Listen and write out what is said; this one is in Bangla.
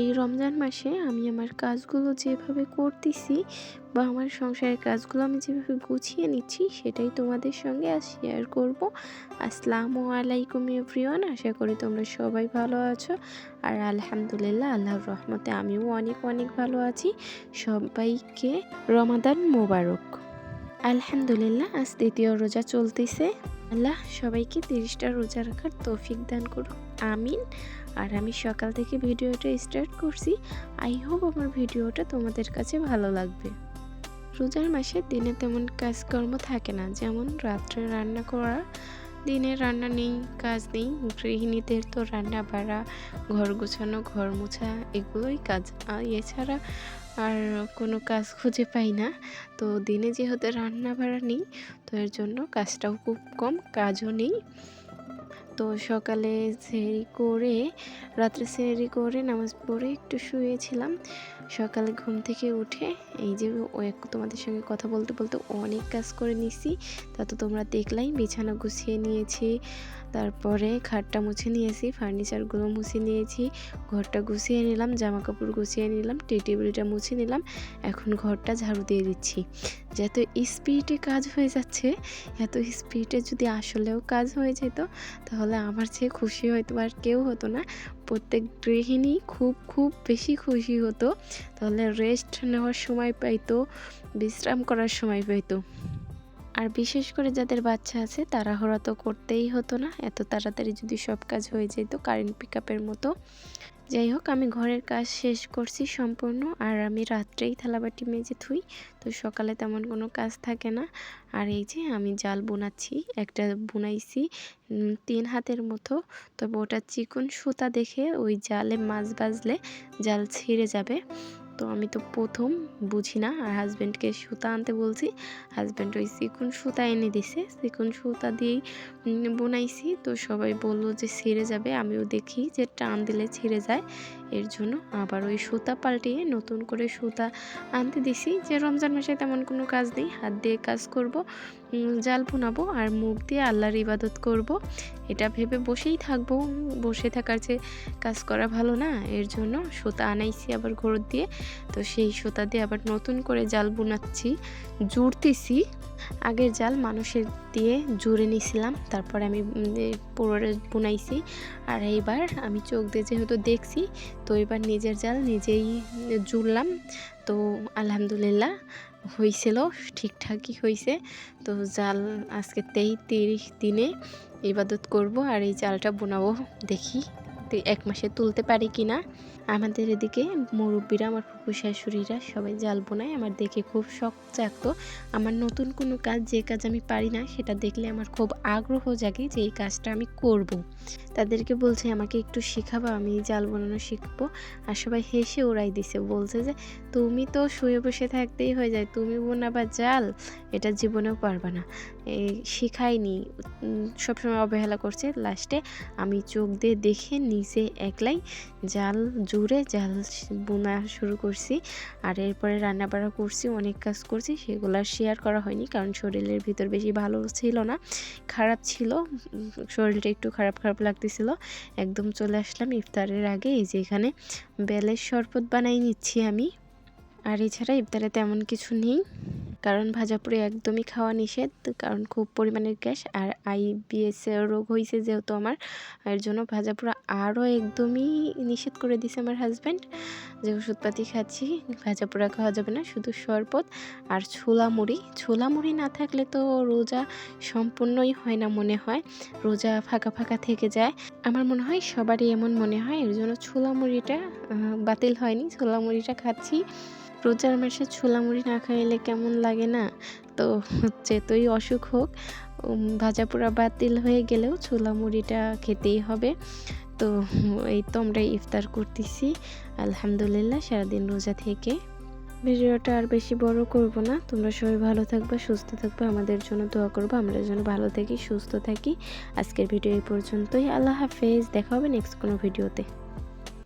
এই রমজান মাসে আমি আমার কাজগুলো যেভাবে করতেছি বা আমার সংসারের কাজগুলো আমি যেভাবে গুছিয়ে নিচ্ছি সেটাই তোমাদের সঙ্গে আজ শেয়ার করব। আসসালামু আলাইকুম এভরিওয়ান, আশা করি তোমরা সবাই ভালো আছো। আর আলহামদুলিল্লাহ আল্লাহর রহমতে আমিও অনেক অনেক ভালো আছি। সবাইকে রমাদান মোবারক। আলহামদুলিল্লাহ আজ দ্বিতীয় রোজা চলতেছে। আল্লাহ সবাইকে 30টা রোজা রাখার তৌফিক দান করুন, আমিন। আর আমি সকাল থেকে ভিডিওটা স্টার্ট করছি। আই হোপ আমার ভিডিওটা তোমাদের কাছে ভালো লাগবে। রোজার মাসে দিনে তেমন কাজকর্ম থাকে না, যেমন রাত্রে রান্না করা। দিনে রান্না নেই, কাজ নেই। গৃহিণীদের তো রান্না বাড়া, ঘর গোছানো, ঘর মোছা এগুলোই কাজ। এছাড়া আর কোনো কাজ খুঁজে পাই না। তো দিনে যেহেতু রান্না বাড়া নেই, তো এর জন্য কাজটাও খুব কম, কাজও নেই। তো সকালে সেহরি করে, রাত্রে সেহরি করে নামাজ পড়ে একটু শুয়েছিলাম। সকালে ঘুম থেকে উঠে এই যে তোমাদের সঙ্গে কথা বলতে বলতে অনেক কাজ করে নিছি। তা তো তোমরা দেখলাই, বিছানা গুছিয়ে নিয়েছি, তারপরে খাটটা মুছে নিয়েছি, ফার্নিচারগুলো মুছে নিয়েছি, ঘরটা গুছিয়ে নিলাম, জামা কাপড় গুছিয়ে নিলাম, টেবিলটা মুছে নিলাম। এখন ঘরটা ঝাড়ু দিয়ে দিচ্ছি। যত স্পিডে কাজ হয়ে যাচ্ছে, এত স্পিডে যদি আসলেও কাজ হয়ে যেত তাহলে আমার চেয়ে খুশি হয়তো আর কেউ হতো না। প্রত্যেক গৃহিণী খুব খুব বেশি খুশি হতো। তাহলে রেস্ট নেওয়ার সময় পাইতো, বিশ্রাম করার সময় পাইতো। আর বিশেষ করে যাদের বাচ্চা আছে তাড়াহুড়া তো করতেই হতো না, এত তাড়াতাড়ি যদি সব কাজ হয়ে যেত কারেন্ট পিকআপের মতো। যাই হোক, আমি ঘরের কাজ শেষ করছি সম্পূর্ণ। আর আমি রাত্রেই থালাবাটি মেজে থুই, তো সকালে তেমন কোনো কাজ থাকে না। আর এই যে আমি জাল বোনাচ্ছি, একটা বুনাইছি 3 হাতের মতো। তবে ওটা চিকন সুতা দেখে ওই জালে মাছ বাজলে জাল ছিঁড়ে যাবে। তো আমি তো প্রথম বুঝি না, আর হাজব্যান্ডকে সুতা আনতে বলছি। হাজব্যান্ড ওই চিকন সুতা এনে দিছে, চিকন সুতা দিয়েই বোনাইছি। তো সবাই বললো যে ছিঁড়ে যাবে, আমিও দেখি যে টান দিলে ছিঁড়ে যায়। এর জন্য আবার ওই সুতা পাল্টিয়ে নতুন করে সুতা আনতে দিছি। যে রমজান মাসে তেমন কোনো কাজ নেই, হাত দিয়ে কাজ করব, জাল বোনাবো আর মুখ দিয়ে আল্লাহর ইবাদত করব, এটা ভেবে বসেই থাকবো। বসে থাকার চেয়ে কাজ করা ভালো না, এর জন্য সুতা আনাইছি আবার ঘর দিয়ে। তো সেই সুতা দিয়ে আবার নতুন করে জাল বোনাচ্ছি, জুড়তেছি। আগের জাল মানুষের দিয়ে জুড়ে নিয়েছিলাম, তারপরে আমি পুরোটা বুনাইছি। আর এইবার আমি চোখ দিয়ে যেহেতু দেখছি, তো এবার নিজের জাল নিজেই জুড়লাম। তো আলহামদুলিল্লাহ হয়েছিল, ঠিকঠাকই হয়েছে। তো জাল আজকে 30 দিনে ইবাদত করব আর এই জালটা বোনাবো, দেখি 1 মাসে তুলতে পারি কিনা। আমাদের এদিকে মুরব্বীরা, আমার ফুপু শাশুড়িরা সবাই জাল বোনায়, আমার দেখে খুব শখ জাগতো। আমার নতুন কোনো কাজ, যে কাজ আমি পারি না, সেটা দেখলে আমার খুব আগ্রহ জাগে যে এই কাজটা আমি করব। তাদেরকে বলছে আমাকে একটু শেখাবো, আমি জাল বোনানো শিখবো। আর সবাই হেসে উড়াই দিছে, বলছে যে তুমি তো শুয়ে বসে থাকতেই হয়ে যায়, তুমি বোনাবা জাল, এটা জীবনেও পারবা না, এই শিখাইনি, সবসময় অবহেলা করছে। লাস্টে আমি চোখ দিয়ে দেখে নিজে একলাই জাল জুড়ে জাল বোনা শুরু করছি। আর এরপরে রান্নাবাড়া করছি, অনেক কাজ করছি, সেগুলো আর শেয়ার করা হয়নি, কারণ শরীরের ভিতর বেশি ভালো ছিল না, খারাপ ছিল, শরীরটা একটু খারাপ খারাপ লাগতেছিল। একদম চলে আসলাম ইফতারের আগে। এই যে এখানে বেলের শরবত বানাই নিচ্ছি আমি। আর এছাড়া ইফতারে তেমন কিছু নেই, কারণ ভাজাপুরি একদমই খাওয়া নিষেধ, কারণ খুব পরিমাণের গ্যাস। আর IBS রোগ হয়েছে যেহেতু আমার, এর জন্য ভাজাপুরা আরও একদমই নিষেধ করে দিছে আমার হাজব্যান্ড। যে ওষুধপাতি খাচ্ছি, ভাজাপুরা খাওয়া যাবে না, শুধু শরবত আর ছোলা মুড়ি। ছোলা মুড়ি না থাকলে তো রোজা সম্পূর্ণই হয় না মনে হয়, রোজা ফাঁকা ফাঁকা থেকে যায়। আমার মনে হয় সবারই এমন মনে হয়, এর জন্য ছোলা মুড়িটা বাতিল হয়নি, ছোলা মুড়িটা খাচ্ছি। রোজার মাসে ছোলা মুড়ি না খাইলে কেমন লাগে না? তো যতই অসুখ হোক, ভাজাপোড়া বাতিল হয়ে গেলেও ছোলা মুড়িটা খেতেই হবে। তো এই তো আমরা ইফতার করতেছি আলহামদুলিল্লাহ সারাদিন রোজা থেকে। ভিডিওটা আর বেশি বড় করব না, তোমরা সবাই ভালো থাকবে, সুস্থ থাকবে, আমাদের জন্য দোয়া করবো, আমরা যেন ভালো থাকি, সুস্থ থাকি। আজকের ভিডিও এই পর্যন্তই। আল্লাহ হাফেজ, দেখা হবে নেক্সট কোনো ভিডিওতে।